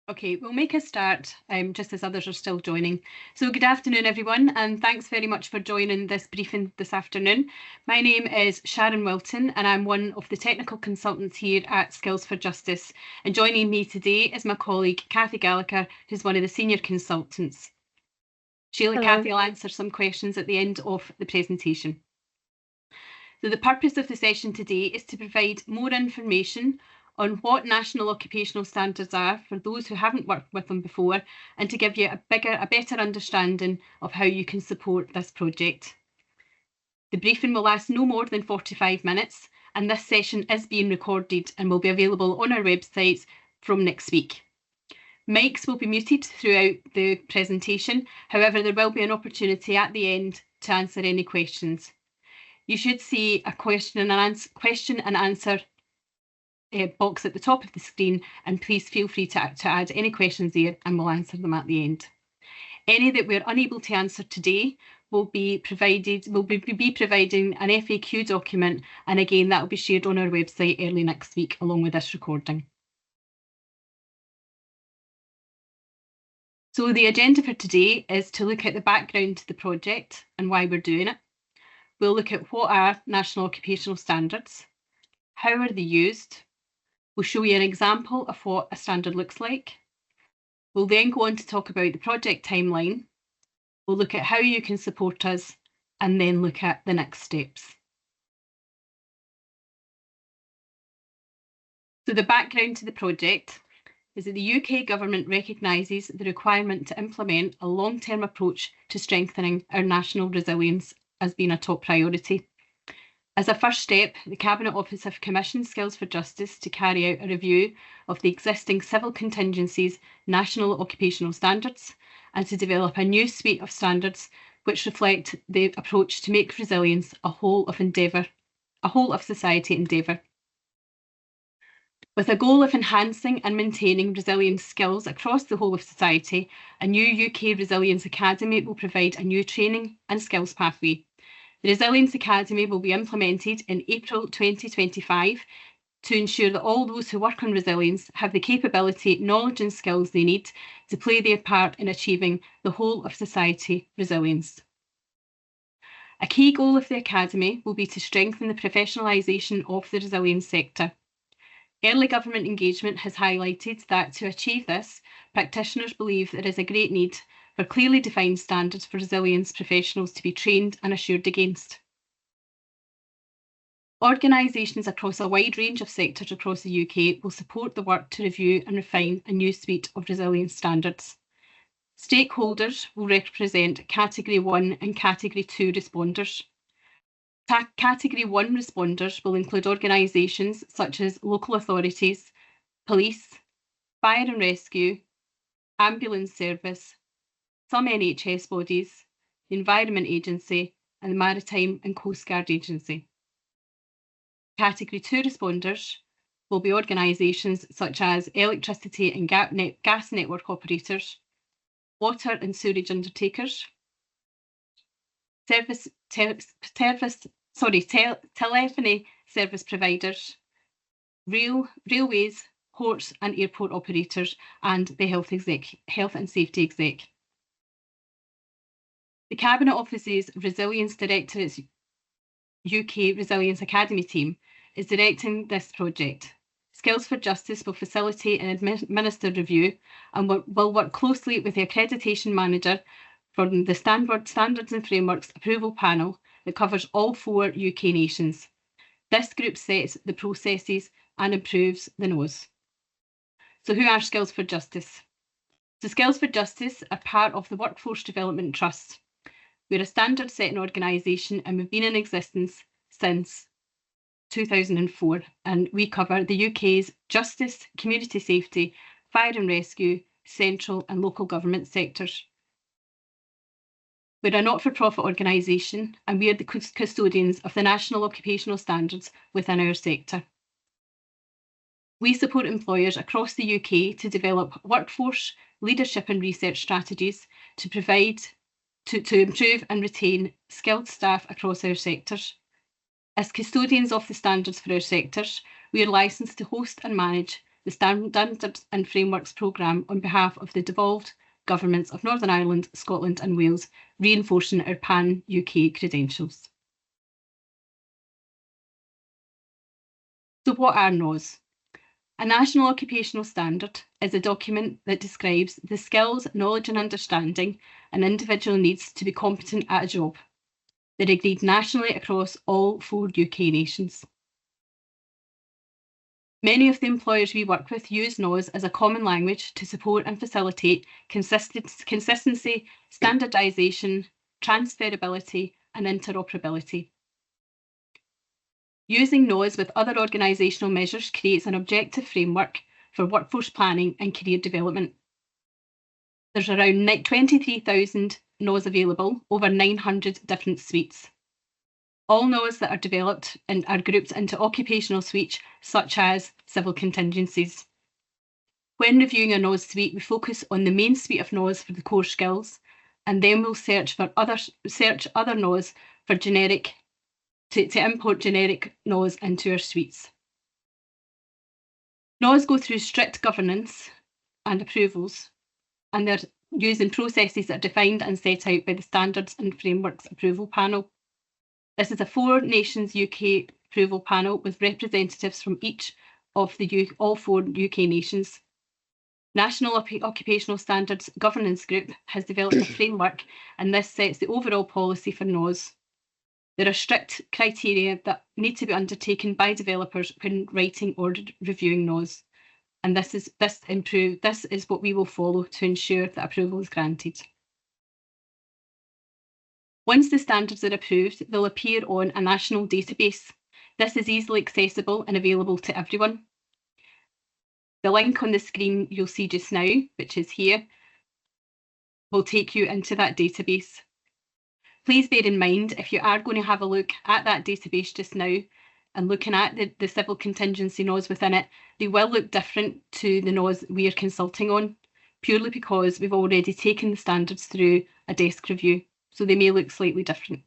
Okay, we'll make a start just as others are still joining. So good afternoon, everyone, and thanks very much for joining this briefing this afternoon. My name is Sharon Wilton, and I'm one of the technical consultants here at Skills for Justice. And joining me today is my colleague, Cathy Gallagher, who's one of the senior consultants. Sheila, Cathy will answer some questions at the end of the presentation. So the purpose of the session today is to provide more information on what National Occupational Standards are for those who haven't worked with them before, and to give you a better understanding of how you can support this project. The briefing will last no more than 45 minutes, and this session is being recorded and will be available on our websites from next week. Mics will be muted throughout the presentation. However, there will be an opportunity at the end to answer any questions. You should see a question and answer box at the top of the screen, and please feel free to add any questions there and we'll answer them at the end. Any that we're unable to answer today will be providing an FAQ document, and again that will be shared on our website early next week along with this recording. So the agenda for today is to look at the background to the project and why we're doing it. We'll look at what are National Occupational Standards, how are they used. We'll show you an example of what a standard looks like. We'll then go on to talk about the project timeline. We'll look at how you can support us and then look at the next steps. So the background to the project is that the UK government recognises the requirement to implement a long-term approach to strengthening our national resilience as being a top priority. As a first step, the Cabinet Office have commissioned Skills for Justice to carry out a review of the existing civil contingencies National Occupational Standards and to develop a new suite of standards which reflect the approach to make resilience a whole of society endeavour. With a goal of enhancing and maintaining resilience skills across the whole of society, a new UK Resilience Academy will provide a new training and skills pathway. The Resilience Academy will be implemented in April 2025 to ensure that all those who work on resilience have the capability, knowledge and skills they need to play their part in achieving the whole of society resilience. A key goal of the Academy will be to strengthen the professionalisation of the resilience sector. Early government engagement has highlighted that to achieve this, practitioners believe there is a great need for clearly defined standards for resilience professionals to be trained and assured against. Organisations across a wide range of sectors across the UK will support the work to review and refine a new suite of resilience standards. Stakeholders will represent Category 1 and Category 2 responders. Category 1 responders will include organisations such as local authorities, police, fire and rescue, ambulance service, some NHS bodies, the Environment Agency and the Maritime and Coast Guard Agency. Category 2 responders will be organisations such as electricity and gas network operators, water and sewerage undertakers, telephony service providers, railways, ports and airport operators, and the health and safety exec. The Cabinet Office's Resilience Directorate's UK Resilience Academy team is directing this project. Skills for Justice will facilitate and administer review and will work closely with the accreditation manager for the Standards and Frameworks Approval Panel that covers all 4 UK nations. This group sets the processes and improves the nose. So who are Skills for Justice? So Skills for Justice are part of the Workforce Development Trust. We're a standard setting organisation and we've been in existence since 2004, and we cover the UK's justice, community safety, fire and rescue, central and local government sectors. We're a not-for-profit organisation and we are the custodians of the National Occupational Standards within our sector. We support employers across the UK to develop workforce, leadership and research strategies to improve and retain skilled staff across our sectors. As custodians of the standards for our sectors, we are licensed to host and manage the Standards and Frameworks programme on behalf of the devolved governments of Northern Ireland, Scotland and Wales, reinforcing our pan-UK credentials. So what are NOS? A National Occupational Standard is a document that describes the skills, knowledge and understanding an individual needs to be competent at a job. They're agreed nationally across all 4 UK nations. Many of the employers we work with use NOS as a common language to support and facilitate consistency, standardisation, transferability and interoperability. Using NOS with other organisational measures creates an objective framework for workforce planning and career development. There's around 23,000 NOS available, over 900 different suites. All NOS that are developed and are grouped into occupational suites, such as civil contingencies. When reviewing a NOS suite, we focus on the main suite of NOS for the core skills, and then we'll search other NOS for generic to import generic NOS into our suites. NOS go through strict governance and approvals, and they're using processes that are defined and set out by the Standards and Frameworks Approval Panel. This is a 4 nations UK approval panel with representatives from each of all 4 UK nations. National Occupational Standards Governance Group has developed a framework, and this sets the overall policy for NOS. There are strict criteria that need to be undertaken by developers when writing or reviewing NOS, and this is what we will follow to ensure that approval is granted. Once the standards are approved, they'll appear on a national database. This is easily accessible and available to everyone. The link on the screen you'll see just now, which is here, will take you into that database. Please bear in mind, if you are going to have a look at that database just now and looking at the civil contingency NOS within it, they will look different to the NOS we are consulting on, purely because we've already taken the standards through a desk review, so they may look slightly different.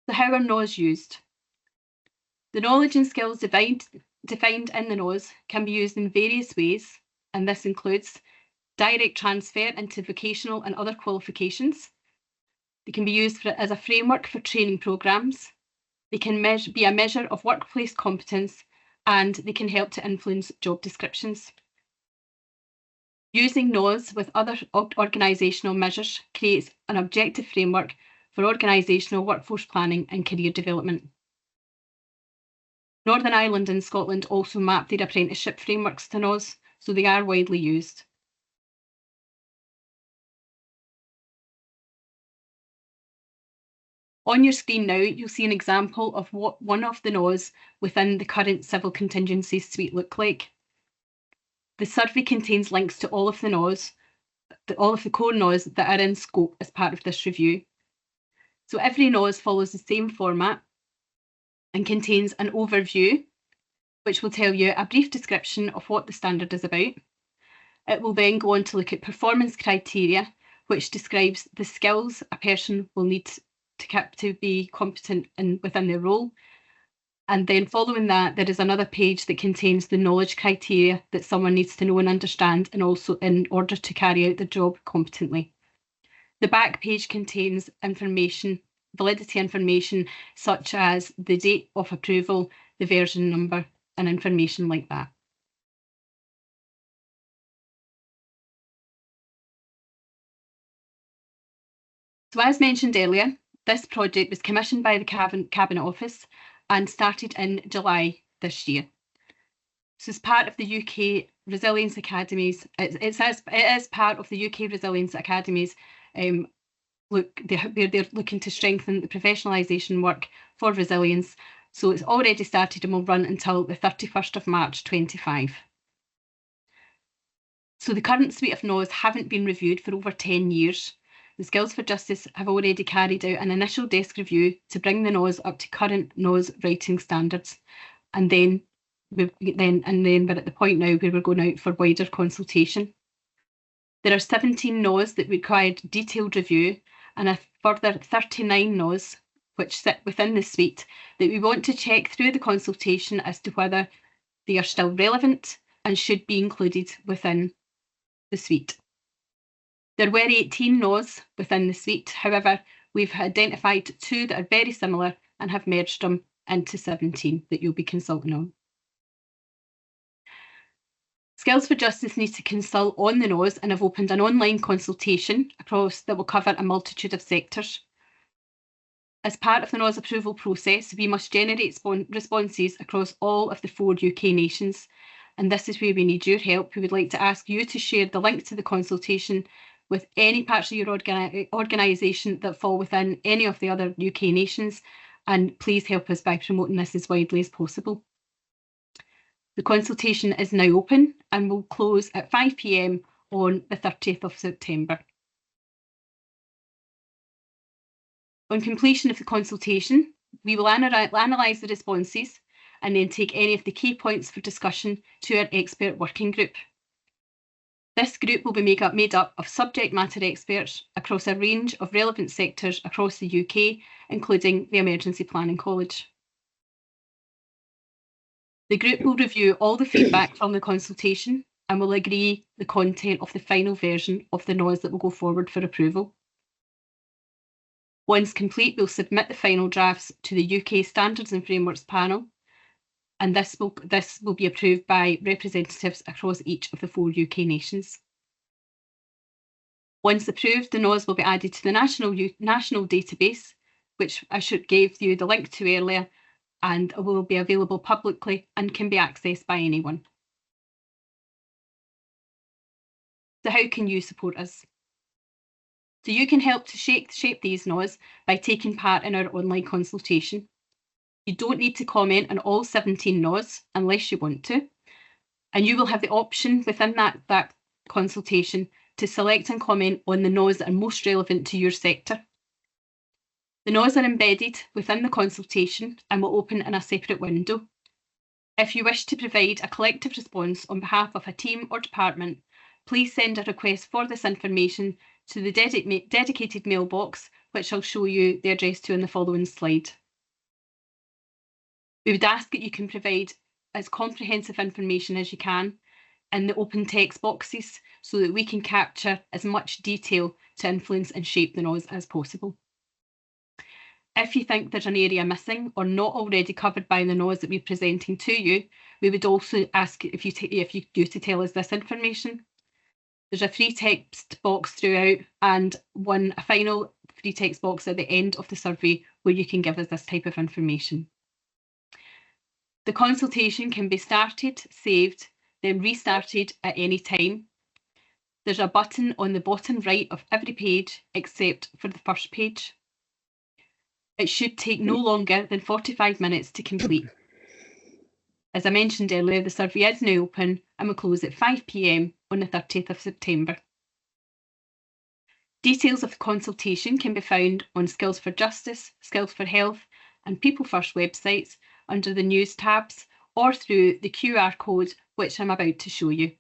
So how are NOS used? The knowledge and skills defined in the NOS can be used in various ways, and this includes direct transfer into vocational and other qualifications. They can be used as a framework for training programmes. They can be a measure of workplace competence, and they can help to influence job descriptions. Using NOS with other organisational measures creates an objective framework for organisational workforce planning and career development. Northern Ireland and Scotland also map their apprenticeship frameworks to NOS, so they are widely used. On your screen now, you'll see an example of what one of the NOS within the current civil contingencies suite look like. The survey contains links to all of the NOS, all of the core NOS that are in scope as part of this review. So every NOS follows the same format and contains an overview, which will tell you a brief description of what the standard is about. It will then go on to look at performance criteria, which describes the skills a person will need to be competent within their role. And then following that, there is another page that contains the knowledge criteria that someone needs to know and understand, and also in order to carry out the job competently. The back page contains validity information, such as the date of approval, the version number, and information like that. So as mentioned earlier, this project was commissioned by the Cabinet Office and started in July this year. So as part of the UK Resilience Academies, it is part of the UK Resilience Academies, where they're looking to strengthen the professionalisation work for resilience. So it's already started and will run until the 31st of March 2025. So the current suite of NOS haven't been reviewed for over 10 years. The Skills for Justice have already carried out an initial desk review to bring the NOS up to current NOS writing standards, and then we're at the point now where we're going out for wider consultation. There are 17 NOS that required detailed review, and a further 39 NOS which sit within the suite that we want to check through the consultation as to whether they are still relevant and should be included within the suite. There were 18 NOS within the suite, however, we've identified 2 that are very similar and have merged them into 17 that you'll be consulting on. Skills for Justice needs to consult on the NOS and have opened an online consultation that will cover a multitude of sectors. As part of the NOS approval process, we must generate responses across all of the 4 UK nations, and this is where we need your help. We would like to ask you to share the link to the consultation with any parts of your organisation that fall within any of the other UK nations, and please help us by promoting this as widely as possible. The consultation is now open and will close at 5 p.m. on the 30th of September. On completion of the consultation, we will analyse the responses and then take any of the key points for discussion to our expert working group. This group will be made up of subject matter experts across a range of relevant sectors across the UK, including the Emergency Planning College. The group will review all the feedback from the consultation and will agree the content of the final version of the NOS that will go forward for approval. Once complete, we'll submit the final drafts to the UK Standards and Frameworks panel, and this will be approved by representatives across each of the 4 UK nations. Once approved, the NOS will be added to the national database, which I gave you the link to earlier, and will be available publicly and can be accessed by anyone. So how can you support us? So you can help to shape these NOS by taking part in our online consultation. You don't need to comment on all 17 NOS unless you want to, and you will have the option within that consultation to select and comment on the NOS that are most relevant to your sector. The NOS are embedded within the consultation and will open in a separate window. If you wish to provide a collective response on behalf of a team or department, please send a request for this information to the dedicated mailbox, which I'll show you the address to in the following slide. We would ask that you can provide as comprehensive information as you can in the open text boxes so that we can capture as much detail to influence and shape the NOS as possible. If you think there's an area missing or not already covered by the NOS that we're presenting to you, we would also ask if you to tell us this information. There's a free text box throughout and a final free text box at the end of the survey where you can give us this type of information. The consultation can be started, saved, then restarted at any time. There's a button on the bottom right of every page except for the first page. It should take no longer than 45 minutes to complete. As I mentioned earlier, the survey is now open and will close at 5 p.m. on the 30th of September. Details of the consultation can be found on Skills for Justice, Skills for Health and People First websites under the News tabs or through the QR code which I'm about to show you.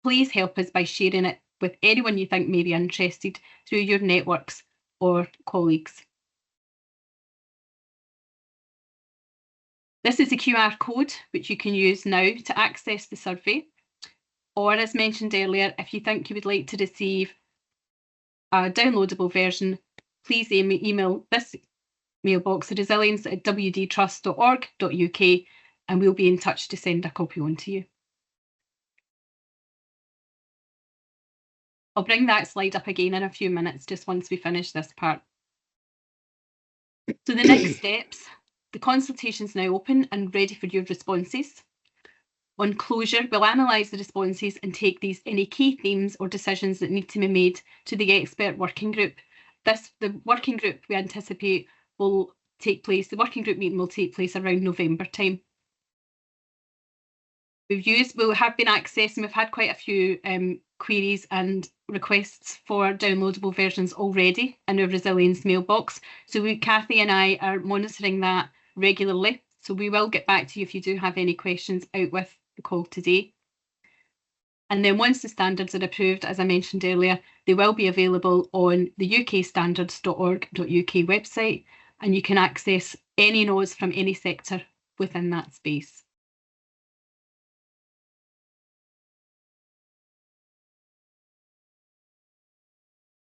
Please help us by sharing it with anyone you think may be interested through your networks or colleagues. This is a QR code which you can use now to access the survey, or as mentioned earlier, if you think you would like to receive a downloadable version, please email this mailbox, resilience@wdtrust.org.uk, and we'll be in touch to send a copy on to you. I'll bring that slide up again in a few minutes, just once we finish this part. So the next steps. The consultation is now open and ready for your responses. On closure, we'll analyse the responses and take any key themes or decisions that need to be made to the expert working group. The working group we anticipate will take place, the working group meeting will take place around November time. We've had quite a few queries and requests for downloadable versions already in our resilience mailbox. So Cathy and I are monitoring that regularly. So we will get back to you if you do have any questions out with the call today. And then once the standards are approved, as I mentioned earlier, they will be available on the ukstandards.org.uk website, and you can access any NOS from any sector within that space.